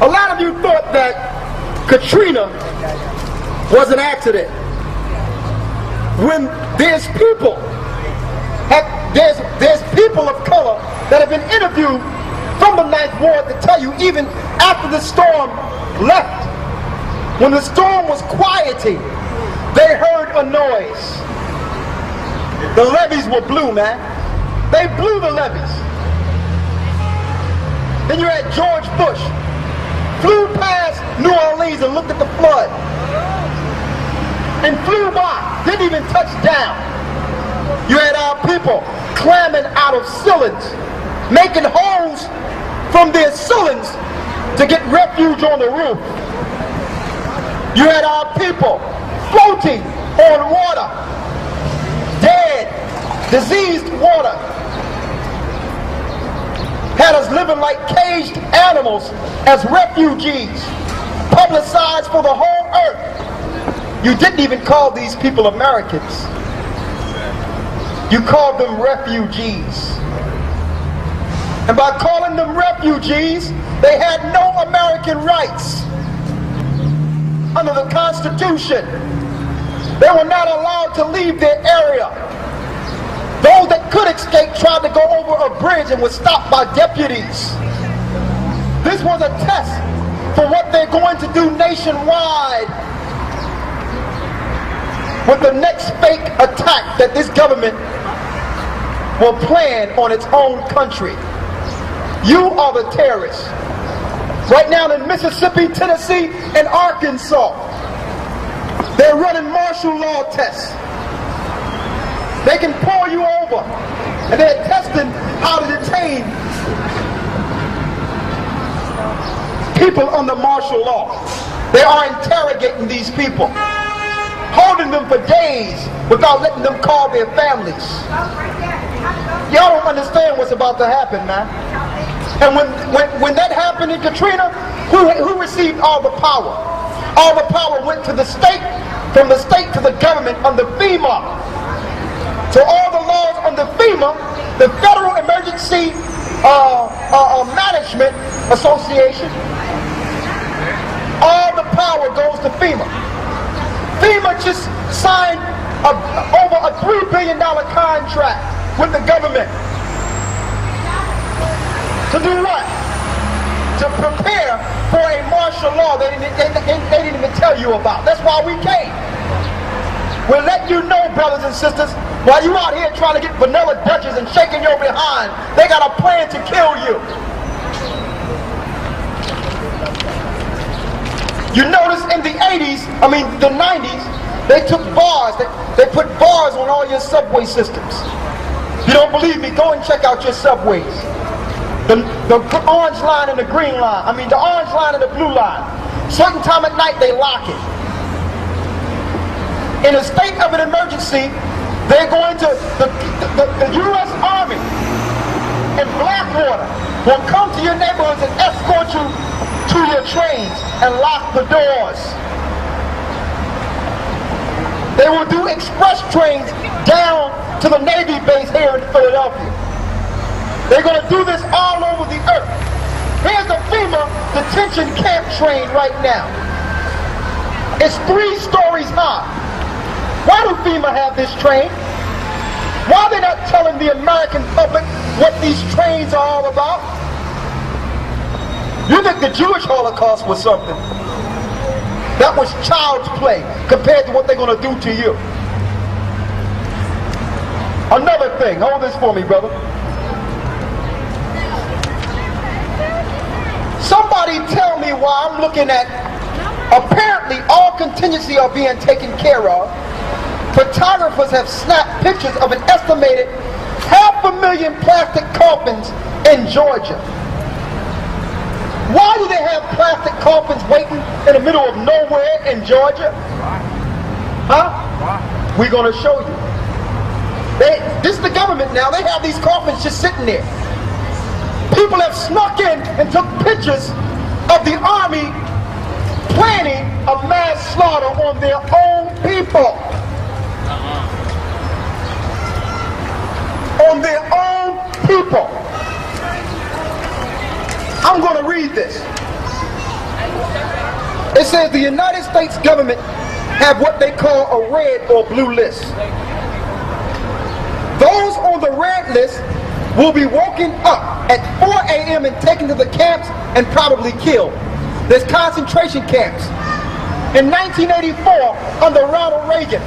A lot of you thought that Katrina was an accident. When there's people of color that have been interviewed from the Ninth Ward to tell you, even after the storm left, when the storm was quieting, they heard a noise. The levees were blue, man. They blew the levees. Then you had George Bush, flew past New Orleans and looked at the flood, and flew by, didn't even touch down. You had our people climbing out of ceilings, making holes from their ceilings to get refuge on the roof. You had our people floating on water, dead, diseased water. Had us living like caged animals as refugees, publicized for the whole earth. You didn't even call these people Americans. You called them refugees. And by calling them refugees, they had no American rights. Under the Constitution, they were not allowed to leave their area. Those that could escape tried to go over a bridge and were stopped by deputies. This was a test for what they're going to do nationwide with the next fake attack that this government will plan on its own country. You are the terrorists. Right now in Mississippi, Tennessee, and Arkansas, they're running martial law tests. They can pull you over, and they're testing how to detain people under martial law. They are interrogating these people, holding them for days without letting them call their families. Y'all don't understand what's about to happen, man. And when that happened in Katrina, who received all the power? All the power went to the state, from the state to the government under FEMA. So all the laws under FEMA, the Federal Emergency Management Association, all the power goes to FEMA. FEMA just signed over a $3 billion contract with the government. To do what? To prepare for a martial law they didn't even tell you about. That's why we came. We'll let you know, brothers and sisters, while you out here trying to get vanilla Dutches and shaking your behind, they got a plan to kill you. You notice in the 90s, they took bars, they put bars on all your subway systems. You don't believe me? Go and check out your subways. The orange line and the green line, the orange line and the blue line. Certain time at night they lock it. In a state of an emergency, they're going to, the U.S. Army in Blackwater will come to your neighborhoods and escort you to your trains and lock the doors. They will do express trains down to the Navy base here in Philadelphia. They're going to do this all over the earth. Here's a FEMA detention camp train right now. It's 3 stories high. Why do FEMA have this train? Why are they not telling the American public what these trains are all about? You think the Jewish Holocaust was something? That was child's play compared to what they're going to do to you. Another thing, hold this for me, brother. Somebody tell me why I'm looking at, apparently all contingency are being taken care of. Photographers have snapped pictures of an estimated 500,000 plastic coffins in Georgia. Why do they have plastic coffins waiting in the middle of nowhere in Georgia? Huh? We're going to show you. This is the government now. They have these coffins just sitting there. People have snuck in and took pictures of the army planning a mass slaughter on their own people. On their own people. I'm going to read this. It says the United States government have what they call a red or blue list. Those on the red list will be woken up at 4 a.m. and taken to the camps and probably killed. There's concentration camps. In 1984, under Ronald Reagan,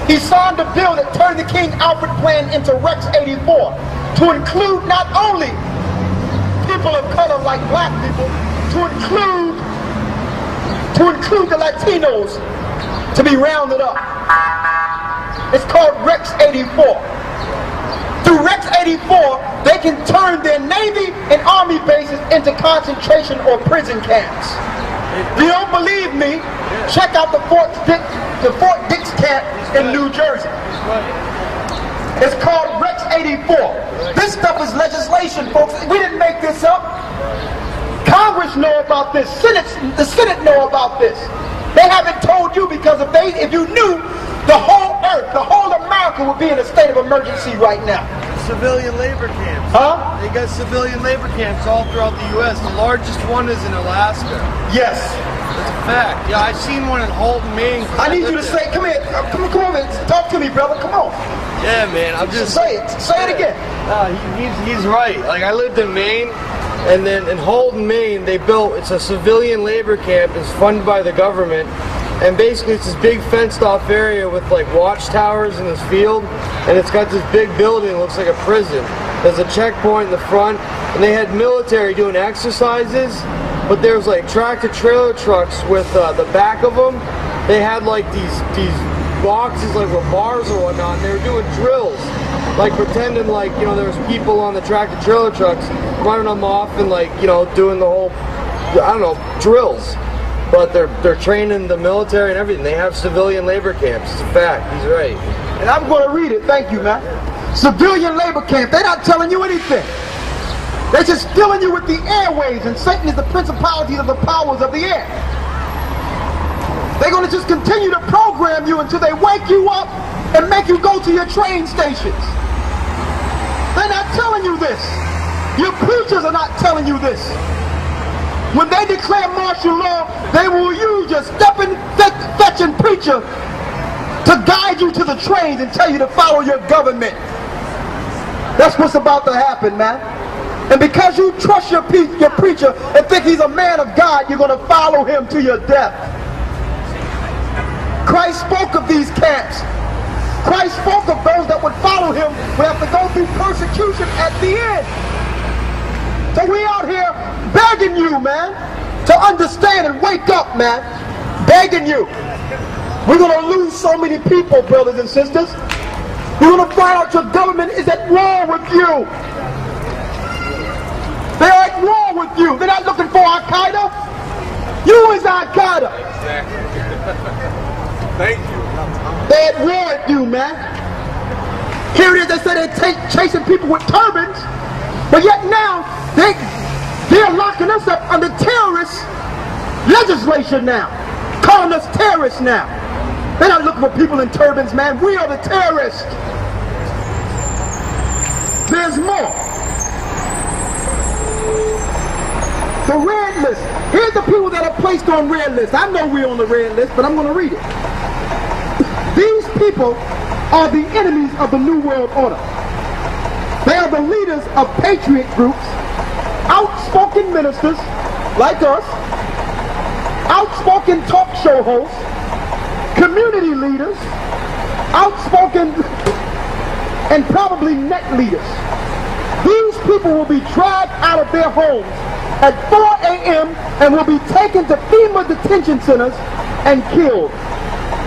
he signed a bill that turned the King Alfred Plan into Rex 84 to include not only people of color like black people, to include the Latinos to be rounded up. It's called Rex 84. Through Rex 84, they can turn their Navy and Army bases into concentration or prison camps. If you don't believe me, check out the Fort Dix camp in New Jersey. It's called Rex 84. This stuff is legislation, folks. We didn't make this up. Congress know about this. The Senate know about this. They haven't told you because if you knew, the whole earth, the whole America would be in a state of emergency right now. Civilian labor camps. Huh? They got civilian labor camps all throughout the U.S. The largest one is in Alaska. Yes. That's a fact. Yeah, I've seen one in Holton, Maine. I need you to say, come here, come on, talk to me, brother, come on. Yeah, man, I'm just... Say it again. He's right. Like, I lived in Maine, and then in Holton, Maine, they built, it's a civilian labor camp. It's funded by the government. And basically it's this big fenced off area with like watchtowers in this field, and it's got this big building that looks like a prison. There's a checkpoint in the front, and they had military doing exercises, but there's like tractor trailer trucks with the back of them. They had like these boxes like with bars or whatnot, and they were doing drills, like pretending like, you know, there was people on the tractor trailer trucks running them off and like, you know, doing the whole, I don't know, drills. But they're training the military and everything. They have civilian labor camps. It's a fact. He's right. And I'm going to read it. Thank you, man. Civilian labor camp. They're not telling you anything. They're just filling you with the airways, and Satan is the principality of the powers of the air. They're going to just continue to program you until they wake you up and make you go to your train stations. They're not telling you this. Your preachers are not telling you this. When they declare martial law, they will use your stepping, fetching preacher to guide you to the trains and tell you to follow your government. That's what's about to happen, man. And because you trust your preacher and think he's a man of God, you're going to follow him to your death. Christ spoke of these camps. Christ spoke of those that would follow him would have to go through persecution at the end. So we out here begging you, man, to understand and wake up, man. Begging you. We're going to lose so many people, brothers and sisters. We're going to find out your government is at war with you. They're at war with you. They're not looking for Al-Qaeda. You is Al-Qaeda. Thank you. They're at war with you, man. Here it is, they say they're chasing people with turbans, but yet now they're locking us up under terrorist legislation now, calling us terrorists now. They're not looking for people in turbans, man. We are the terrorists. There's more. The red list. Here's the people that are placed on red list. I know we're on the red list, but I'm going to read it. These people are the enemies of the New World Order. They are the leaders of patriot groups, outspoken ministers like us, outspoken talk show hosts, community leaders, outspoken and probably net leaders. These people will be dragged out of their homes at 4 a.m. and will be taken to FEMA detention centers and killed.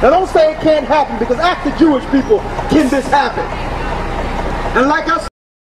Now don't say it can't happen, because ask the Jewish people, can this happen? And like I